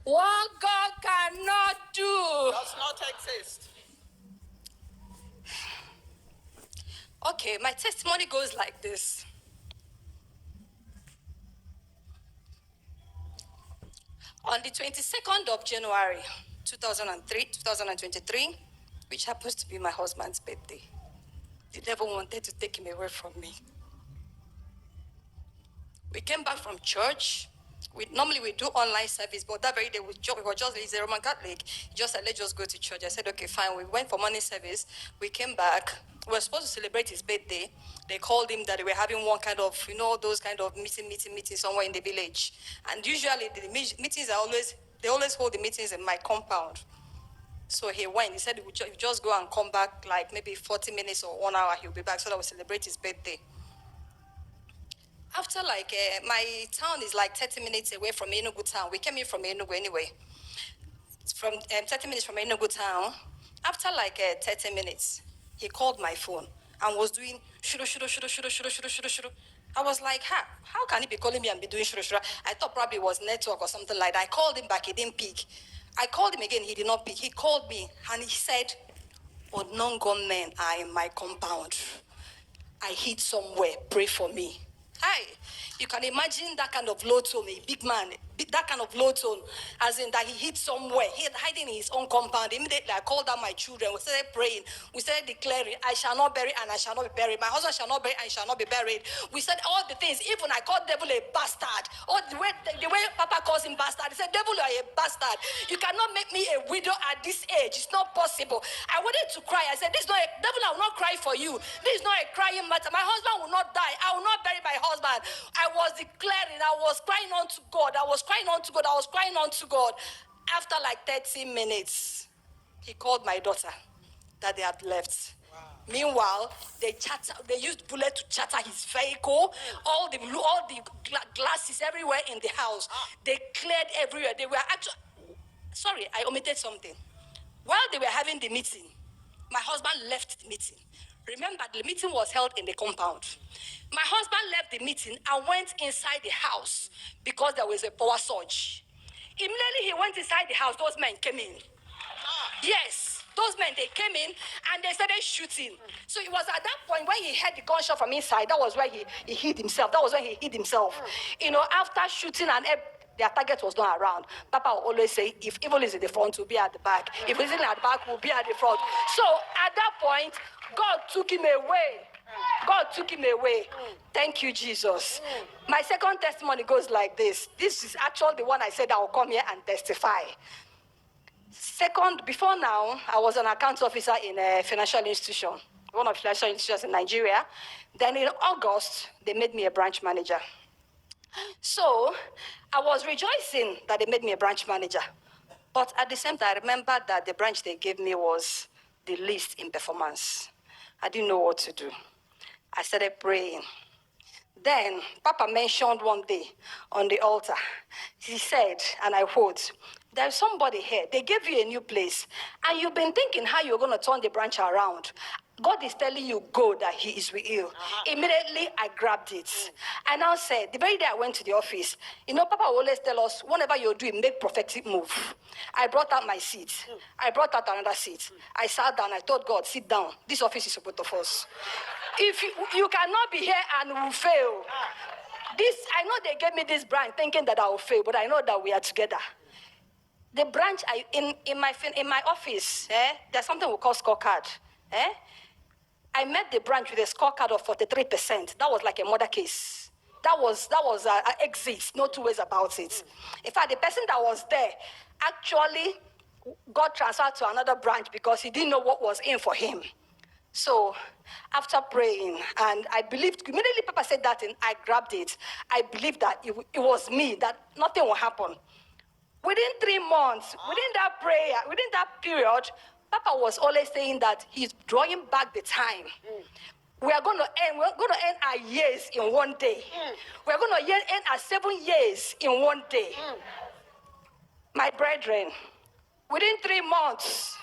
What God cannot do does not exist. Okay, my testimony goes like this. On the 22nd of January 2023, which happens to be my husband's birthday, the devil wanted to take him away from me. We came back from church. Normally we do online service, but that very day we were just, he's a Roman Catholic. He just said, let's just go to church. I said, okay, fine. We went for morning service. We came back. We were supposed to celebrate his birthday. They called him that they were having one kind of, those kind of meeting somewhere in the village. And usually the meetings they always hold the meetings in my compound. So he went. He said, you just go and come back like maybe 40 minutes or 1 hour. He'll be back so that we celebrate his birthday. After my town is like 30 minutes away from Enugu town. We came in from Enugu anyway. It's from 30 minutes from Enugu town. After 30 minutes, he called my phone and was doing shuru. I was like, how can he be calling me and be doing shuru? I thought probably it was network or something like that. I called him back, he didn't pick. I called him again, he did not pick. He called me and he said, unknown men are in my compound. I hid somewhere, pray for me. Hi, you can imagine that kind of low tone, a big man, that kind of low tone, as in that he hid somewhere, he had hiding in his own compound. Immediately I called out my children, we started praying, we started declaring, I shall not bury and I shall not be buried. My husband shall not bury and shall not be buried. We said all the things, even I called devil a bastard. Or the way Papa calls him bastard, he said, devil, you are a bastard. You cannot make me a widow at this age. It's not possible. I wanted to cry. I said, this is not a devil, I will not cry for you. This is not a crying matter. My husband will not die. I will not bury my husband. I was declaring, I was crying unto God. I was crying unto God. I was crying unto God. After like 30 minutes, he called my daughter that they had left. Wow. Meanwhile, they used bullet to shatter his vehicle. All the glasses everywhere in the house. They cleared everywhere. They were actually, sorry, I omitted something. While they were having the meeting, my husband left the meeting. Remember, the meeting was held in the compound. My husband left the meeting and went inside the house because there was a power surge. Immediately he went inside the house, those men came in. Yes, those men, they came in and they started shooting. So it was at that point when he heard the gunshot from inside, that was where he hid himself. That was when he hid himself. After shooting and their target was not around. Papa will always say, if evil is in the front, we'll be at the back. If it's in at the back, we'll be at the front. So at that point, God took him away. God took him away. Thank you, Jesus. My second testimony goes like this. This is actually the one I said I will come here and testify. Second, before now, I was an account officer in a financial institution, one of the financial institutions in Nigeria. Then in August, they made me a branch manager. So I was rejoicing that they made me a branch manager. But at the same time, I remember that the branch they gave me was the least in performance. I didn't know what to do. I started praying. Then Papa mentioned one day on the altar, he said, and I quote, there's somebody here, they gave you a new place, and you've been thinking how you're going to turn the branch around. God is telling you, go, that he is with you. Immediately, I grabbed it. I now said, the very day I went to the office, Papa will always tell us, whenever you're doing, make prophetic move. I brought out my seat. I brought out another seat. I sat down. I told God, sit down. This office is both of us. If you cannot be here and will fail. I know they gave me this branch thinking that I will fail, but I know that we are together. The branch, in my office, there's something we call scorecard. I met the branch with a scorecard of 43%. That was like a murder case. That was an exit, no two ways about it. In fact, the person that was there actually got transferred to another branch because he didn't know what was in for him. So after praying, and I believed, immediately Papa said that, and I grabbed it. I believed that it was me, that nothing will happen. Within 3 months, within that prayer, within that period, Papa was always saying that he's drawing back the time. We're going to end our years in one day. We're going to end our 7 years in one day. My brethren, within 3 months,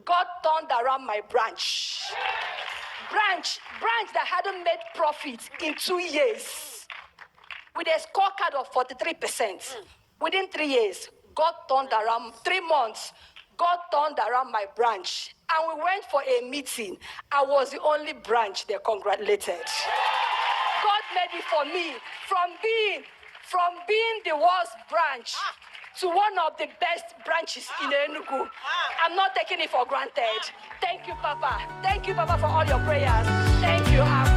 God turned around my branch. Branch that hadn't made profit in 2 years. with a scorecard of 43%. Within 3 years, God turned around, 3 months, God turned around my branch. And we went for a meeting. I was the only branch they congratulated. God made it for me from being the worst branch to one of the best branches in Enugu. I'm not taking it for granted. Thank you, Papa. Thank you, Papa, for all your prayers. Thank you.